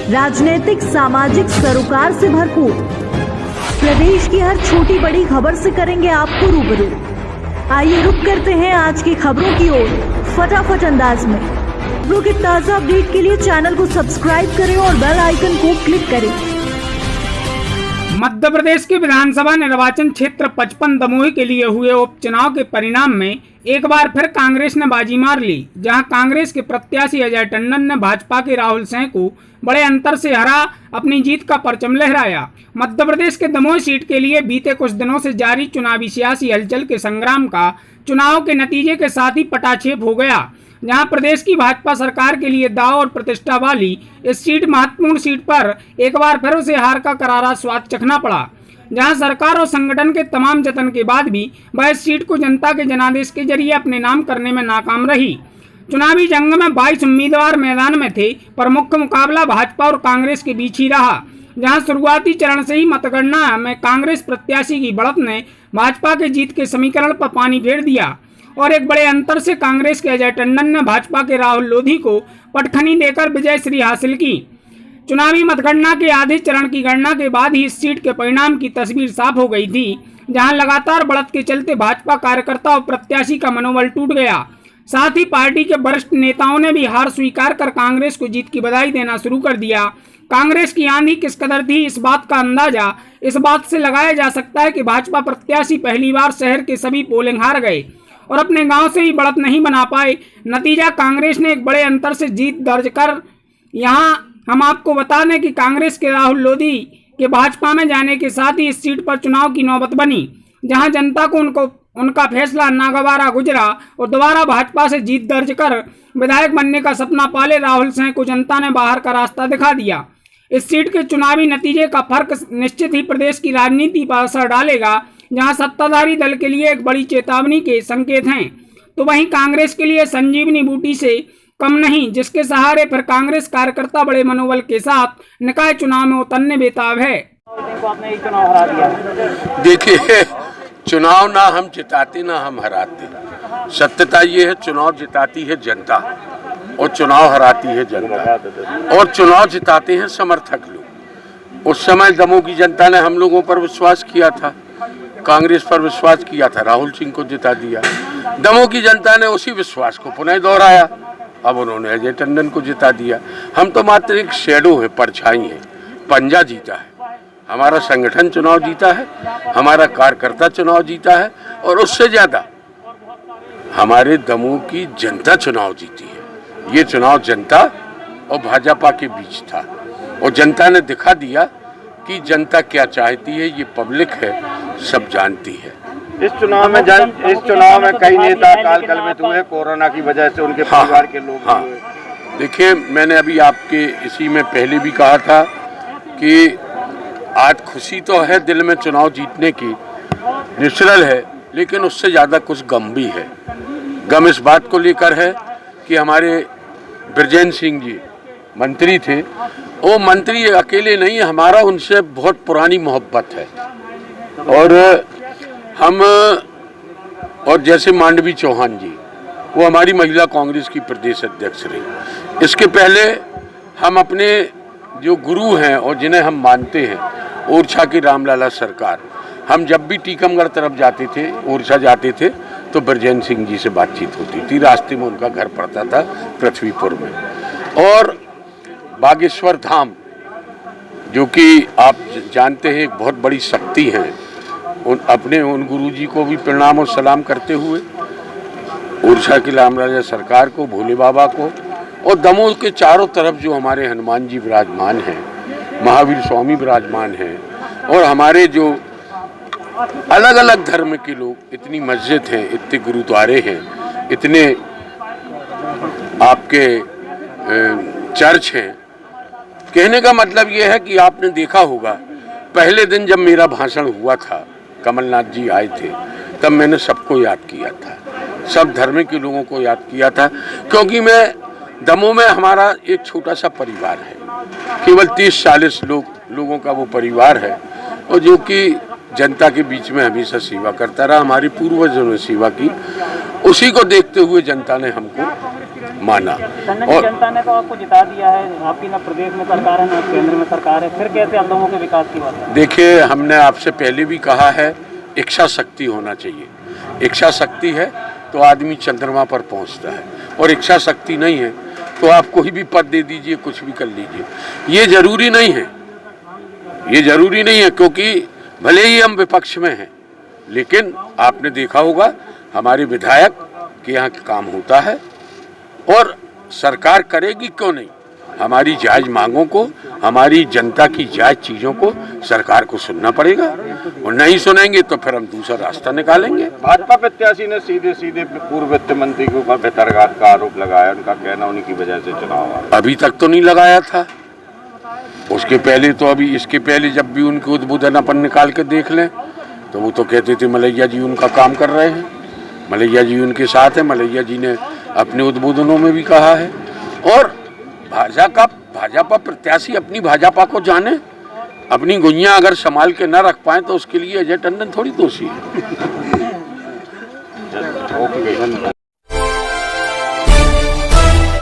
राजनीतिक सामाजिक सरोकार से भरपूर। प्रदेश की हर छोटी बड़ी खबर से करेंगे आपको रूबरू। आइए रुक करते हैं आज की खबरों की ओर फटाफट अंदाज में। खबरों के ताजा अपडेट के लिए चैनल को सब्सक्राइब करें और बेल आइकन को क्लिक करें। मध्य प्रदेश के विधानसभा निर्वाचन क्षेत्र 55 दमोही के लिए हुए उपचुनाव के परिणाम में एक बार फिर कांग्रेस ने बाजी मार ली, जहां कांग्रेस के प्रत्याशी अजय टंडन ने भाजपा के राहुल सिंह को बड़े अंतर से हरा अपनी जीत का परचम लहराया। मध्य प्रदेश के दमोही सीट के लिए बीते कुछ दिनों से जारी चुनावी सियासी हलचल के संग्राम का चुनाव के नतीजे के साथ ही पटाक्षेप हो गया, जहां प्रदेश की भाजपा सरकार के लिए दाव और प्रतिष्ठा वाली इस महत्वपूर्ण सीट पर एक बार फिर उसे हार का करारा स्वाद चखना पड़ा, जहां सरकार और संगठन के तमाम जतन के बाद भी वह इस सीट को जनता के जनादेश के जरिए अपने नाम करने में नाकाम रही। चुनावी जंग में 22 उम्मीदवार मैदान में थे, पर मुख्य मुकाबला भाजपा और कांग्रेस के बीच ही रहा, जहां शुरुआती चरण से ही मतगणना में कांग्रेस प्रत्याशी की बढ़त ने भाजपा के जीत के समीकरण पर पानी फेर दिया और एक बड़े अंतर से कांग्रेस के अजय टंडन ने भाजपा के राहुल लोधी को पटखनी देकर विजय श्री हासिल की। चुनावी मतगणना के आधे चरण की गणना के बाद ही इस सीट के परिणाम की तस्वीर साफ हो गई थी, जहां लगातार बढ़त के चलते भाजपा कार्यकर्ता और प्रत्याशी का मनोबल टूट गया। साथ ही पार्टी के वरिष्ठ नेताओं ने भी हार स्वीकार कर कांग्रेस को जीत की बधाई देना शुरू कर दिया। कांग्रेस की आंधी किस कदर थी, इस बात का अंदाजा इस बात से लगाया जा सकता है कि भाजपा प्रत्याशी पहली बार शहर के सभी पोलिंग हार गए और अपने गांव से ही बढ़त नहीं बना पाए। नतीजा कांग्रेस ने एक बड़े अंतर से जीत दर्ज कर। यहां हम आपको बता दें कि कांग्रेस के राहुल लोधी के भाजपा में जाने के साथ ही इस सीट पर चुनाव की नौबत बनी, जहां जनता को उनका फैसला नागवारा गुजरा और दोबारा भाजपा से जीत दर्ज कर विधायक बनने का सपना पाले राहुल सिंह को जनता ने बाहर का रास्ता दिखा दिया। इस सीट के चुनावी नतीजे का फर्क निश्चित ही प्रदेश की राजनीति पर असर डालेगा, जहां सत्ताधारी दल के लिए एक बड़ी चेतावनी के संकेत हैं, तो वहीं कांग्रेस के लिए संजीवनी बूटी से कम नहीं, जिसके सहारे पर कांग्रेस कार्यकर्ता बड़े मनोबल के साथ निकाय चुनाव में उतरने बेताब है। देखिए, चुनाव ना हम जिताते ना हम हराते। सत्यता ये है, चुनाव जिताती है जनता और चुनाव हराती है जनता, और चुनाव जिताते हैं समर्थक लोग। उस समय दमोह की जनता ने हम लोगों पर विश्वास किया था, कांग्रेस पर विश्वास किया था, राहुल सिंह को जिता दिया। दमोह की जनता ने उसी विश्वास को पुनः दोहराया, अब उन्होंने अजय टंडन को जिता दिया। हम तो मात्र एक शैडो है, परछाई है। पंजा जीता है, हमारा संगठन चुनाव जीता है, हमारा कार्यकर्ता चुनाव जीता है, और उससे ज्यादा हमारे दमोह की जनता चुनाव जीती है। ये चुनाव जनता और भाजपा के बीच था और जनता ने दिखा दिया कि जनता क्या चाहती है। ये पब्लिक है, सब जानती है। इस चुनाव में कई नेता काल कलमित हुए कोरोना की वजह से, उनके परिवार के लोग हुए। देखिए, मैंने अभी आपके इसी में पहले भी कहा था कि आज खुशी तो है दिल में चुनाव जीतने की, नेचुरल है, लेकिन उससे ज़्यादा कुछ गम भी है। गम इस बात को लेकर है कि हमारे ब्रजेंद्र सिंह जी मंत्री थे, वो मंत्री अकेले नहीं, हमारा उनसे बहुत पुरानी मोहब्बत है। और हम, और जैसे मांडवी चौहान जी, वो हमारी महिला कांग्रेस की प्रदेश अध्यक्ष रही। इसके पहले हम अपने जो गुरु हैं और जिन्हें हम मानते हैं, ओरछा की रामलाला सरकार, हम जब भी टीकमगढ़ तरफ जाते थे, ओरछा जाते थे, तो ब्रजेंद्र सिंह जी से बातचीत होती थी। रास्ते में उनका घर पड़ता था पृथ्वीपुर में। और बागेश्वर धाम, जो कि आप जानते हैं एक बहुत बड़ी शक्ति है, उन गुरुजी को भी प्रणाम और सलाम करते हुए, ओरछा की रामलाला सरकार को, भोले बाबा को, और दमोह के चारों तरफ जो हमारे हनुमान जी विराजमान हैं, महावीर स्वामी विराजमान हैं, और हमारे जो अलग अलग धर्म के लोग, इतनी मस्जिद हैं, इतने गुरुद्वारे हैं, इतने आपके चर्च हैं। कहने का मतलब ये है कि आपने देखा होगा, पहले दिन जब मेरा भाषण हुआ था, कमलनाथ जी आए थे, तब मैंने सबको याद किया था, सब धर्म के लोगों को याद किया था, क्योंकि मैं दमोह में हमारा एक छोटा सा परिवार है, केवल 30-40 लोगों का वो परिवार है, और जो कि जनता के बीच में हमेशा सेवा करता रहा। हमारे पूर्वजों ने सेवा की, उसी को देखते हुए जनता ने हमको माना। संजय, जनता ने तो आपको जिता दिया है, आपकी ना प्रदेश में सरकार है ना केंद्र में सरकार है, फिर कैसे आप लोगों के विकास की बात है? देखिए, हमने आपसे पहले भी कहा है, इच्छा शक्ति होना चाहिए। इच्छा शक्ति है तो आदमी चंद्रमा पर पहुंचता है, और इच्छा शक्ति नहीं है तो आप कोई भी पद दे दीजिए, कुछ भी कर लीजिए। ये जरूरी नहीं है, ये जरूरी नहीं है, क्योंकि भले ही हम विपक्ष में हैं, लेकिन आपने देखा होगा हमारे विधायक के यहाँ काम होता है, और सरकार करेगी क्यों नहीं। हमारी जायज मांगों को, हमारी जनता की जायज चीजों को सरकार को सुनना पड़ेगा, और नहीं सुनेंगे तो फिर हम दूसरा रास्ता निकालेंगे। भाजपा प्रत्याशी ने सीधे सीधे पूर्व वित्त मंत्री के ऊपर बेतरगात का आरोप लगाया, उनका कहना उन्हीं की वजह से चुनाव हुआ। अभी तक तो नहीं लगाया था, उसके पहले तो, अभी इसके पहले जब भी उनके उद्बोधन अपन निकाल के देख लें तो वो तो कहते थे मलैया जी उनका काम कर रहे हैं, मलैया जी उनके साथ है। मलैया जी ने अपने उद्बोधनों में भी कहा है। और भाजपा प्रत्याशी अपनी भाजपा को जाने, अपनी गुइयां अगर संभाल के न रख पाए तो उसके लिए अजय टंडन थोड़ी दोषी है।